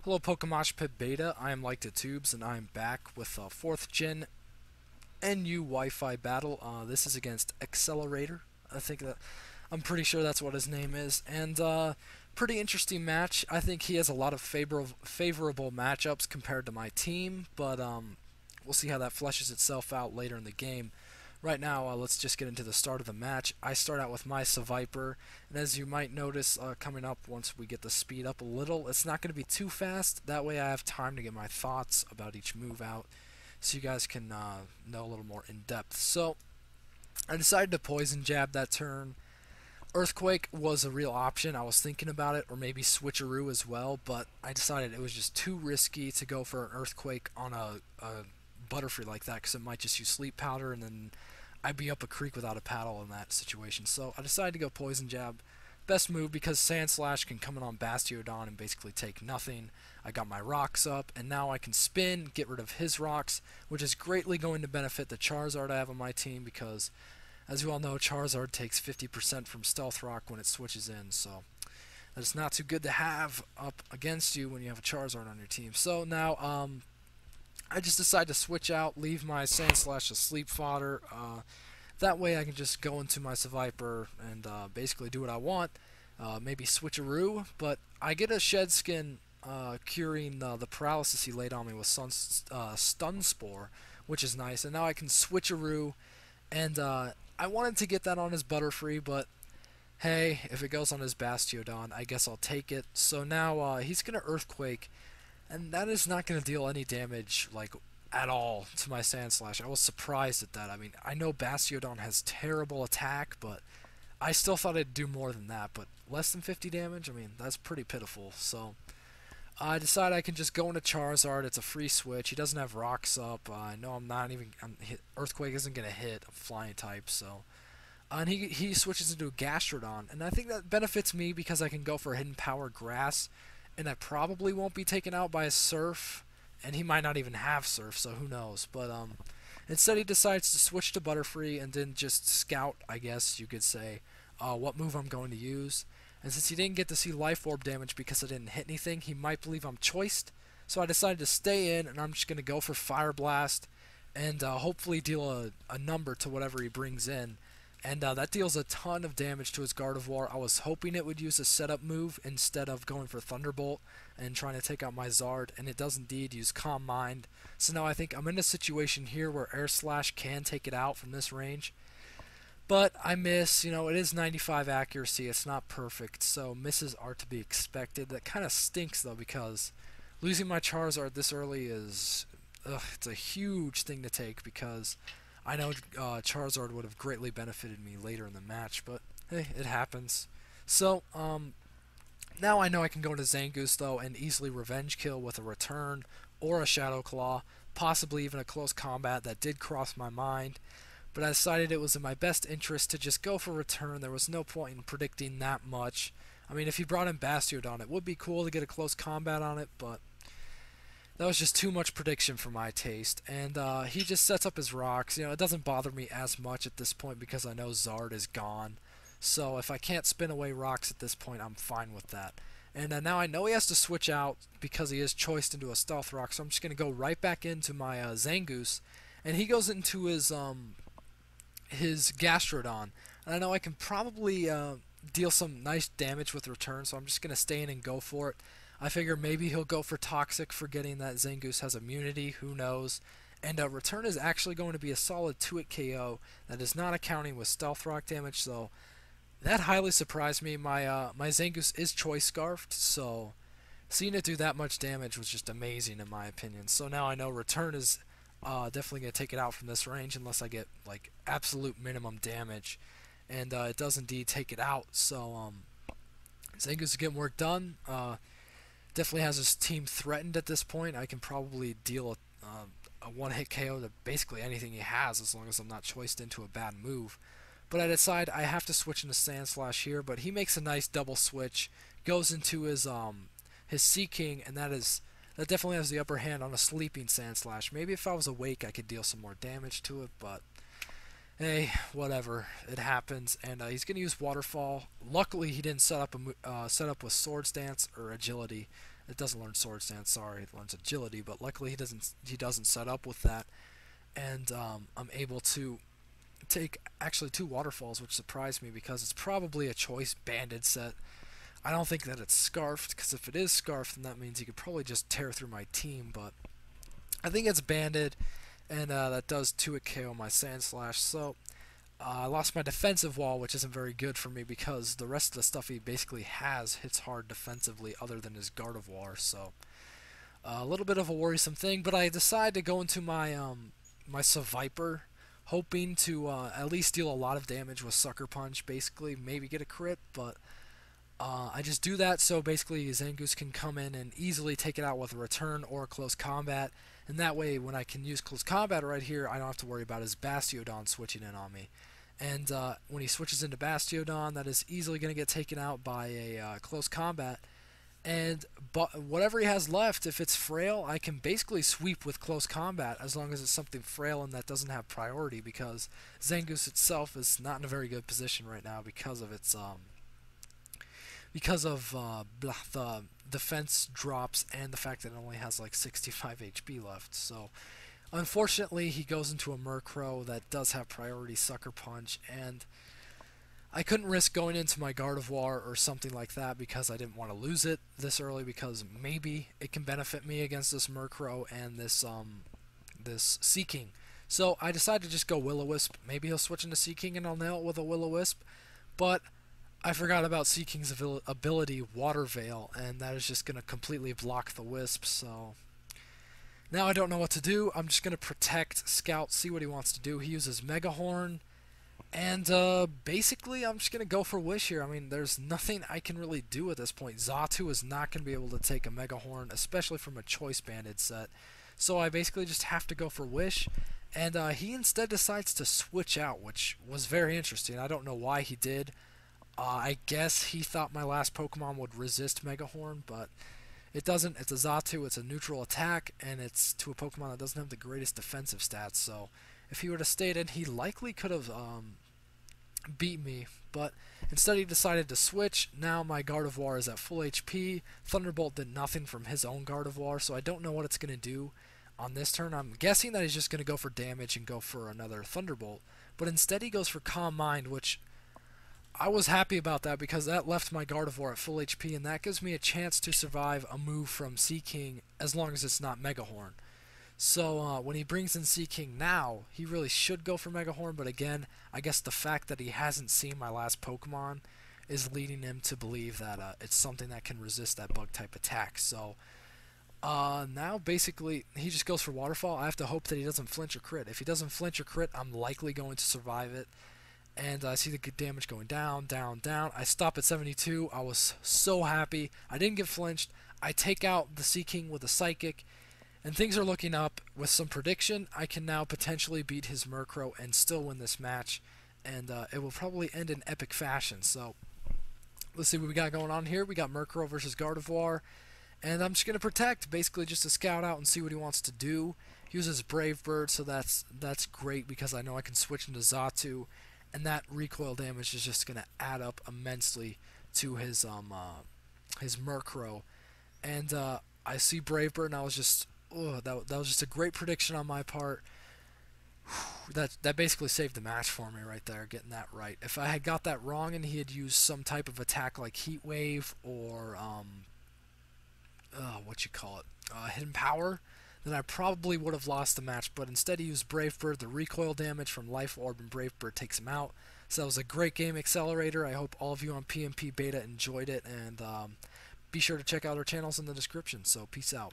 Hello PokeMoshPitBeta, I am LikeTehTubez and I am back with a 4th gen NU Wi-Fi battle. This is against Accelerator. I'm pretty sure that's what his name is, and pretty interesting match. I think he has a lot of favorable matchups compared to my team, but we'll see how that fleshes itself out later in the game. Right now, let's just get into the start of the match. I start out with my Seviper, and as you might notice coming up once we get the speed up a little, it's not going to be too fast. That way I have time to get my thoughts about each move out, so you guys can know a little more in depth. So, I decided to Poison Jab that turn. Earthquake was a real option. I was thinking about it, or maybe Switcheroo as well, but I decided it was just too risky to go for an Earthquake on a Butterfree like that, because it might just use Sleep Powder, and then I'd be up a creek without a paddle in that situation. So I decided to go Poison Jab. Best move because Sand Slash can come in on Bastiodon and basically take nothing. I got my rocks up, and now I can spin, get rid of his rocks, which is greatly going to benefit the Charizard I have on my team because, as you all know, Charizard takes 50% from Stealth Rock when it switches in, so that is not too good to have up against you when you have a Charizard on your team. So now, I just decided to switch out, leave my Sand Slash as sleep fodder. That way I can just go into my Seviper and basically do what I want. Maybe Switcheroo, but I get a Shed Skin curing the paralysis he laid on me with Stun Spore, which is nice. And now I can Switcheroo, and I wanted to get that on his Butterfree, but hey, if it goes on his Bastiodon, I guess I'll take it. So now he's going to Earthquake, and that is not going to deal any damage, like, at all to my Sand Slash. I was surprised at that. I mean, I know Bastiodon has terrible attack, but I still thought it'd do more than that. But less than 50 damage? I mean, that's pretty pitiful. So I decide I can just go into Charizard. It's a free switch. He doesn't have rocks up. I know Earthquake isn't going to hit a flying type, so... and he switches into a Gastrodon, and I think that benefits me because I can go for Hidden Power Grass, and I probably won't be taken out by a Surf, and he might not even have Surf, so who knows. But instead he decides to switch to Butterfree and then just scout, I guess you could say, what move I'm going to use. And since he didn't get to see Life Orb damage because I didn't hit anything, he might believe I'm choiced. So I decided to stay in, and I'm just going to go for Fire Blast and hopefully deal a number to whatever he brings in. And that deals a ton of damage to his Gardevoir. I was hoping it would use a setup move instead of going for Thunderbolt and trying to take out my Zard, and it does indeed use Calm Mind. So now I think I'm in a situation here where Air Slash can take it out from this range. But I miss, it is 95 accuracy, it's not perfect, so misses are to be expected. That kind of stinks though, because losing my Charizard this early is, it's a huge thing to take, because I know Charizard would have greatly benefited me later in the match, but hey, it happens. So, now I know I can go into Zangoose, though, and easily Revenge Kill with a Return or a Shadow Claw, possibly even a Close Combat. That did cross my mind, but I decided it was in my best interest to just go for Return. There was no point in predicting that much. I mean, if he brought in Bastiodon, it would be cool to get a Close Combat on it, but that was just too much prediction for my taste, and he just sets up his rocks. It doesn't bother me as much at this point because I know Zard is gone. So if I can't spin away rocks at this point, I'm fine with that. And now I know he has to switch out because he is choiced into a Stealth Rock, so I'm just going to go right back into my Zangoose, and he goes into his Gastrodon. And I know I can probably deal some nice damage with Return, so I'm just going to stay in and go for it. I figure maybe he'll go for Toxic, forgetting that Zangoose has immunity, who knows. And Return is actually going to be a solid 2-hit KO that is not accounting with Stealth Rock damage, so that highly surprised me. My Zangoose is Choice Scarfed, so seeing it do that much damage was just amazing in my opinion. So now I know Return is definitely going to take it out from this range unless I get like absolute minimum damage, and it does indeed take it out. So Zangoose is getting work done. Definitely has his team threatened at this point. I can probably deal a one-hit KO to basically anything he has as long as I'm not choiced into a bad move. But I decide I have to switch into Sand Slash here, but he makes a nice double switch, goes into his Sea King, and that definitely has the upper hand on a sleeping Sand Slash. Maybe if I was awake I could deal some more damage to it, but hey, whatever, it happens. And he's going to use Waterfall. Luckily, he didn't set up with Swords Dance or Agility. it doesn't learn Sword Stance, sorry, it learns Agility, but luckily he doesn't set up with that, and I'm able to take actually 2 waterfalls, which surprised me because it's probably a choice banded set. I don't think that it's scarfed, because if it is scarfed, then that means he could probably just tear through my team, but I think it's banded, and that does 2-hit KO my Sand Slash, so I lost my defensive wall, which isn't very good for me because the rest of the stuff he basically has hits hard defensively other than his Gardevoir, so a little bit of a worrisome thing, but I decided to go into my my Seviper, hoping to at least deal a lot of damage with Sucker Punch, basically, maybe get a crit, but I just do that so basically Zangoose can come in and easily take it out with a return or close combat, and that way when I can use close combat right here, I don't have to worry about his Bastiodon switching in on me. And when he switches into Bastiodon, that is easily going to get taken out by a close combat. And whatever he has left, if it's frail, I can basically sweep with close combat as long as it's something frail and that doesn't have priority, because Zangoose itself is not in a very good position right now because of its the defense drops and the fact that it only has like 65 HP left. So unfortunately he goes into a Murkrow that does have priority Sucker Punch, and I couldn't risk going into my Gardevoir or something like that because I didn't want to lose it this early, because maybe it can benefit me against this Murkrow and this Seaking. So I decided to just go Will-O-Wisp. Maybe he'll switch into Seaking and I'll nail it with a Will-O-Wisp, but I forgot about Seaking's ability, Water Veil, and that is just going to completely block the Wisp, so now I don't know what to do. I'm just going to protect, scout, see what he wants to do. He uses Mega Horn, and basically I'm just going to go for Wish here. I mean, there's nothing I can really do at this point. Xatu is not going to be able to take a Mega Horn, especially from a Choice Banded set, so I basically just have to go for Wish, and he instead decides to switch out, which was very interesting. I don't know why he did. I guess he thought my last Pokemon would resist Mega Horn, but it doesn't. It's a Xatu, it's a neutral attack, and it's to a Pokemon that doesn't have the greatest defensive stats, so if he would have stayed in, he likely could have beat me, but instead he decided to switch. Now my Gardevoir is at full HP. Thunderbolt did nothing from his own Gardevoir, so I don't know what it's going to do on this turn. I'm guessing that he's just going to go for damage and go for another Thunderbolt, but instead he goes for Calm Mind, which I was happy about that because that left my Gardevoir at full HP, and that gives me a chance to survive a move from Seaking as long as it's not Mega Horn. So when he brings in Seaking now, he really should go for Mega Horn, but again, I guess the fact that he hasn't seen my last Pokemon is leading him to believe that it's something that can resist that bug-type attack. So now basically he just goes for Waterfall. I have to hope that he doesn't flinch or crit. If he doesn't flinch or crit, I'm likely going to survive it. And I see the damage going down, down, down. I stop at 72. I was so happy. I didn't get flinched. I take out the Seaking with a Psychic, and things are looking up. With some prediction, I can now potentially beat his Murkrow and still win this match, and it will probably end in epic fashion. So let's see what we got going on here. We got Murkrow versus Gardevoir, and I'm just going to protect, basically just to scout out and see what he wants to do. He uses Brave Bird, so that's great because I know I can switch into Xatu, and that recoil damage is just going to add up immensely to his Murkrow. And I see Brave Bird, and I was just, that was just a great prediction on my part. That basically saved the match for me right there, getting that right. If I had got that wrong and he had used some type of attack like Heat Wave or Hidden Power, then I probably would have lost the match, but instead he used Brave Bird. The recoil damage from Life Orb and Brave Bird takes him out. So that was a great game, Accelerator. I hope all of you on PMPBeta enjoyed it, and be sure to check out our channels in the description. So peace out.